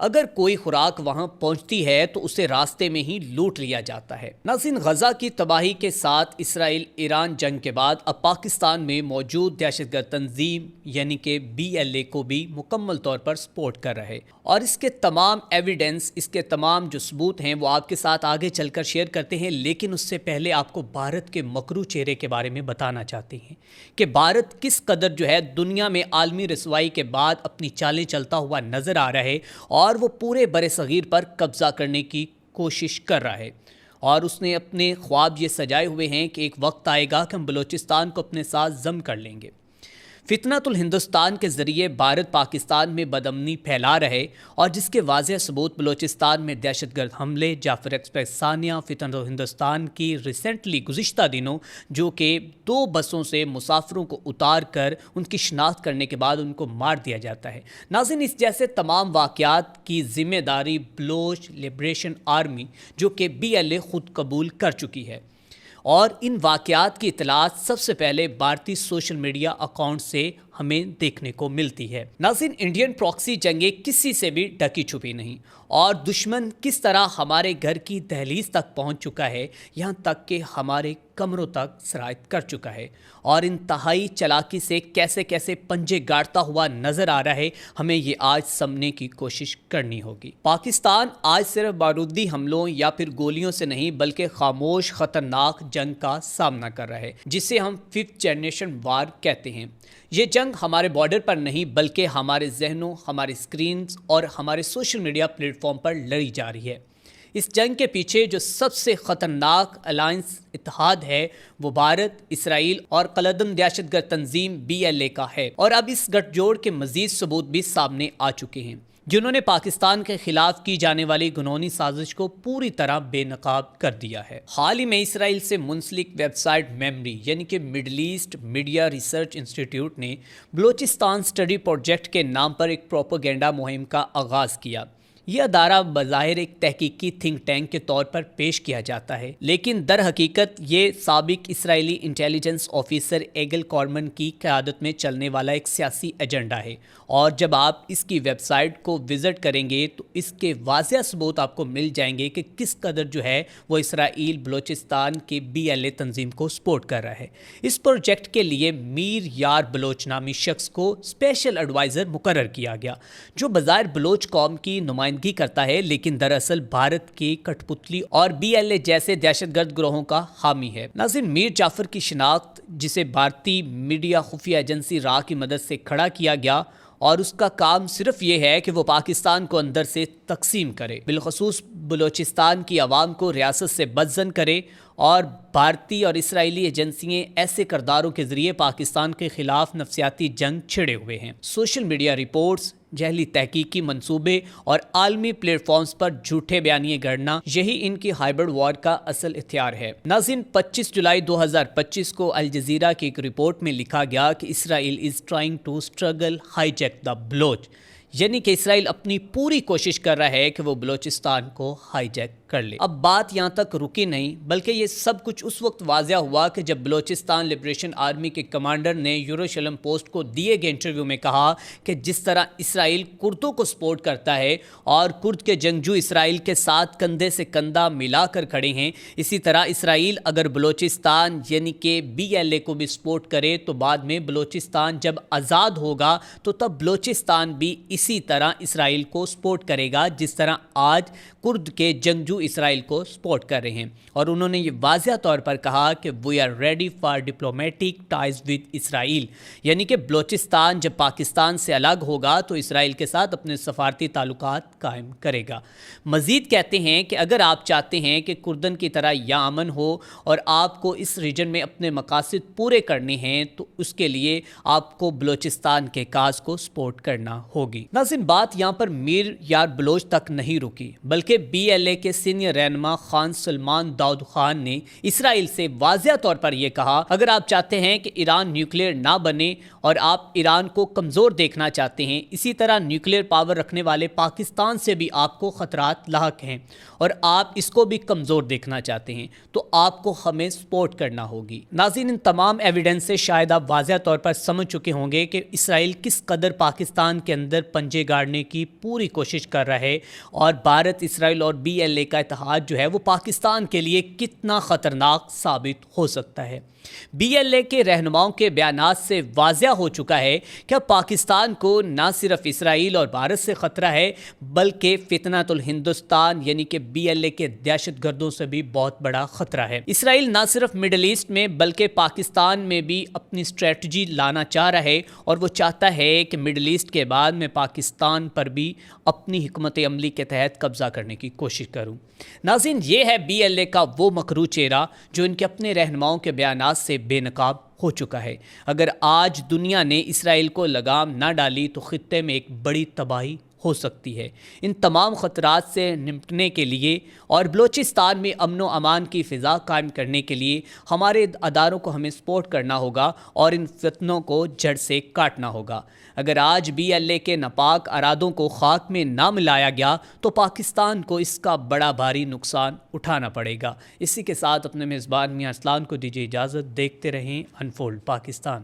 اگر کوئی خوراک وہاں پہنچتی ہے تو اسے راستے میں ہی لوٹ لیا جاتا ہے۔ ناظرین، غزہ کی تباہی کے ساتھ اسرائیل ایران جنگ کے بعد اب پاکستان میں موجود دہشت گرد تنظیم یعنی کہ BLA کو بھی مکمل طور پر سپورٹ کر رہے، اور اس کے تمام ایویڈنس، اس کے تمام جو ثبوت ہیں وہ آپ کے ساتھ آگے چل کر شیئر کرتے ہیں۔ لیکن اس سے پہلے آپ کو بھارت کے مکروہ چہرے کے بارے میں بتانا چاہتے ہیں کہ بھارت کس قدر جو ہے دنیا میں عالمی رسوائی کے بعد اپنی چالیں چلتا ہوا نظر آ رہا ہے، اور وہ پورے بر صغیر پر قبضہ کرنے کی کوشش کر رہا ہے، اور اس نے اپنے خواب یہ سجائے ہوئے ہیں کہ ایک وقت آئے گا کہ ہم بلوچستان کو اپنے ساتھ ضم کر لیں گے۔ فتنۃ الہندوستان کے ذریعے بھارت پاکستان میں بدامنی پھیلا رہے، اور جس کے واضح ثبوت بلوچستان میں دہشت گرد حملے، جعفر ایکسپریس ثانیہ، فتنۃ الہندوستان کی ریسنٹلی گزشتہ دنوں جو کہ 2 بسوں سے مسافروں کو اتار کر ان کی شناخت کرنے کے بعد ان کو مار دیا جاتا ہے۔ ناظرین، اس جیسے تمام واقعات کی ذمہ داری بلوچ لبریشن آرمی جو کہ BLA خود قبول کر چکی ہے، اور ان واقعات کی اطلاعات سب سے پہلے بھارتی سوشل میڈیا اکاؤنٹ سے ہمیں دیکھنے کو ملتی ہے۔ ناظرین، انڈین پراکسی جنگیں کسی سے بھی ڈھکی چھپی نہیں، اور دشمن کس طرح ہمارے گھر کی دہلیز تک پہنچ چکا ہے، یہاں تک کہ ہمارے کمروں تک سرایت کر چکا ہے، اور انتہائی چالاکی سے کیسے کیسے پنجے گاڑتا ہوا نظر آ رہا ہے، ہمیں یہ آج سمجھنے کی کوشش کرنی ہوگی۔ پاکستان آج صرف بارودی حملوں یا پھر گولیوں سے نہیں بلکہ خاموش خطرناک جنگ کا سامنا کر رہا ہے، جسے ہم 5th جنریشن وار کہتے ہیں۔ یہ جنگ ہمارے بارڈر پر نہیں بلکہ ہمارے ذہنوں، ہمارے اسکرینز اور ہمارے سوشل میڈیا پلیٹ فارم پر لڑی جا رہی ہے۔ اس جنگ کے پیچھے جو سب سے خطرناک الائنس اتحاد ہے وہ بھارت، اسرائیل اور قلعدم دہشت گرد تنظیم BLA کا ہے، اور اب اس گٹھ جوڑ کے مزید ثبوت بھی سامنے آ چکے ہیں، جنہوں نے پاکستان کے خلاف کی جانے والی گھنونی سازش کو پوری طرح بے نقاب کر دیا ہے۔ حال ہی میں اسرائیل سے منسلک ویب سائٹ میمری یعنی کہ Middle East Media Research Institute نے بلوچستان اسٹڈی پروجیکٹ کے نام پر ایک پروپیگنڈا مہم کا آغاز کیا۔ یہ ادارہ بظاہر ایک تحقیقی تھنک ٹینک کے طور پر پیش کیا جاتا ہے، لیکن در حقیقت یہ سابق اسرائیلی انٹیلیجنس آفیسر ایگل کارمن کی قیادت میں چلنے والا ایک سیاسی ایجنڈا ہے، اور جب آپ اس کی ویب سائٹ کو وزٹ کریں گے تو اس کے واضح ثبوت آپ کو مل جائیں گے کہ کس قدر جو ہے وہ اسرائیل بلوچستان کے BLA تنظیم کو سپورٹ کر رہا ہے۔ اس پروجیکٹ کے لیے میر یار بلوچ نامی شخص کو اسپیشل ایڈوائزر مقرر کیا گیا، جو بظاہر بلوچ قوم کی نمائندگی کرتا ہے لیکن دراصل بھارت کی کٹھ پتلی اور BLA جیسے دہشت گرد گروہوں کا حامی ہے۔ ناظرین، میر جعفر کی شناخت، جسے بھارتی میڈیا خفیہ ایجنسی را کی مدد سے کھڑا کیا گیا، اور اس کا کام صرف یہ ہے کہ وہ پاکستان کو اندر سے تقسیم کرے، بالخصوص بلوچستان کی عوام کو ریاست سے بدظن کرے، اور بھارتی اور اسرائیلی ایجنسییں ایسے کرداروں کے ذریعے پاکستان کے خلاف نفسیاتی جنگ چھڑے ہوئے ہیں۔ سوشل میڈیا رپورٹس، جعلی تحقیقی منصوبے اور عالمی پلیٹ فارمز پر جھوٹے بیانیے گڑنا، یہی ان کی ہائبرڈ وار کا اصل ہتھیار ہے۔ ناظرین، 25 جولائی 2025 کو الجزیرہ کی ایک رپورٹ میں لکھا گیا کہ Israel is trying to struggle hijack the Baloch, یعنی کہ اسرائیل اپنی پوری کوشش کر رہا ہے کہ وہ بلوچستان کو ہائی جیک کر لے۔ اب بات یہاں تک رکی نہیں، بلکہ یہ سب کچھ اس وقت واضح ہوا کہ جب بلوچستان لبریشن آرمی کے کمانڈر نے یروشلم پوسٹ کو دیے گئے انٹرویو میں کہا کہ جس طرح اسرائیل کردوں کو سپورٹ کرتا ہے اور کرد کے جنگجو اسرائیل کے ساتھ کندھے سے کندھا ملا کر کھڑے ہیں، اسی طرح اسرائیل اگر بلوچستان یعنی کہ BLA کو بھی سپورٹ کرے تو بعد میں بلوچستان جب آزاد ہوگا تو تب بلوچستان بھی اسی طرح اسرائیل کو سپورٹ کرے گا جس طرح آج کرد کے جنگجو اسرائیل کو سپورٹ کر رہے ہیں۔ اور انہوں نے یہ واضح طور پر کہا کہ we are ready for diplomatic ties with Israel, یعنی کہ بلوچستان جب پاکستان سے الگ ہوگا تو اسرائیل کے ساتھ اپنے سفارتی تعلقات قائم کرے گا۔ مزید کہتے ہیں کہ اگر آپ چاہتے ہیں کہ کردن کی طرح یا امن ہو اور آپ کو اس ریجن میں اپنے مقاصد پورے کرنے ہیں تو اس کے لیے آپ کو بلوچستان کے کاز کو سپورٹ کرنا ہوگی۔ ناظرین، بات یہاں پر میر یار بلوچ تک نہیں رکی، بلکہ BLA کے سینئر رہنما خان سلمان داؤد خان نے اسرائیل سے واضح طور پر یہ کہا اگر آپ چاہتے ہیں کہ ایران نیوکلیئر نہ بنے اور آپ ایران کو کمزور دیکھنا چاہتے ہیں، اسی طرح نیوکلیئر پاور رکھنے والے پاکستان سے بھی آپ کو خطرات لاحق ہیں اور آپ اس کو بھی کمزور دیکھنا چاہتے ہیں تو آپ کو ہمیں سپورٹ کرنا ہوگی۔ ناظرین، ان تمام ایویڈنس سے شاید آپ واضح طور پر سمجھ چکے ہوں گے کہ اسرائیل کس قدر پاکستان کے اندر پنجے گاڑنے کی پوری کوشش کر رہا ہے اور بھارت، اسرائیل اور BLA کا اتحاد جو ہے وہ پاکستان کے لیے کتنا خطرناک ثابت ہو سکتا ہے۔ BLA کے رہنماؤں کے بیانات سے واضح ہو چکا ہے کہ اب پاکستان کو نہ صرف اسرائیل اور بھارت سے خطرہ ہے بلکہ فتنۃ الہندوستان یعنی کہ BLA کے دہشت گردوں سے بھی بہت بڑا خطرہ ہے۔ اسرائیل نہ صرف مڈل ایسٹ میں بلکہ پاکستان میں بھی اپنی اسٹریٹجی لانا چاہ رہا ہے اور وہ چاہتا ہے کہ مڈل ایسٹ کے بعد میں پاکستان پر بھی اپنی حکمت عملی کے تحت قبضہ کرنے کی کوشش کروں۔ ناظرین، یہ ہے BLA کا وہ مکروہ چہرہ جو ان کے اپنے رہنماؤں کے بیانات سے بے نقاب ہو چکا ہے۔ اگر آج دنیا نے اسرائیل کو لگام نہ ڈالی تو خطے میں ایک بڑی تباہی ہو سکتی ہے۔ ان تمام خطرات سے نمٹنے کے لیے اور بلوچستان میں امن و امان کی فضا قائم کرنے کے لیے ہمارے اداروں کو ہمیں سپورٹ کرنا ہوگا اور ان فتنوں کو جڑ سے کاٹنا ہوگا۔ اگر آج BLA کے ناپاک ارادوں کو خاک میں نہ ملایا گیا تو پاکستان کو اس کا بڑا بھاری نقصان اٹھانا پڑے گا۔ اسی کے ساتھ اپنے میزبان میاں اسلام کو دیجیے اجازت۔ دیکھتے رہیں انفولڈ پاکستان۔